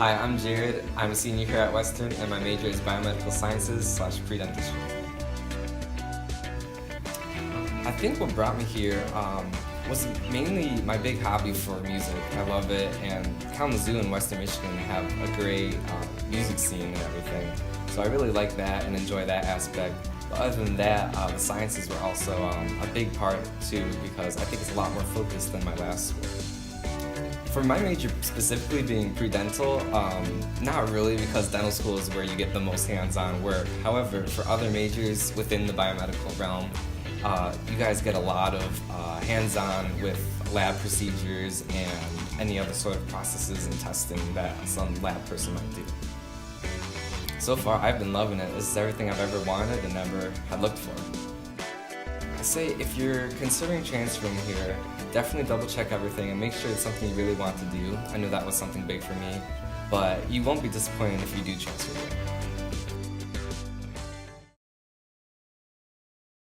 Hi, I'm Jared. I'm a senior here at Western, and my major is Biomedical Sciences / pre-dentistry. I think what brought me here was mainly my big hobby for music. I love it, and Kalamazoo in Western Michigan have a great music scene and everything. So I really like that and enjoy that aspect. But other than that, the sciences were also a big part too, because I think it's a lot more focused than my last school. For my major specifically being pre-dental, not really, because dental school is where you get the most hands-on work. However, for other majors within the biomedical realm, you guys get a lot of hands-on with lab procedures and any other sort of processes and testing that some lab person might do. So far, I've been loving it. This is everything I've ever wanted and ever had looked for. I say if you're considering transferring here, definitely double check everything and make sure it's something you really want to do. I know that was something big for me, but you won't be disappointed if you do transfer here.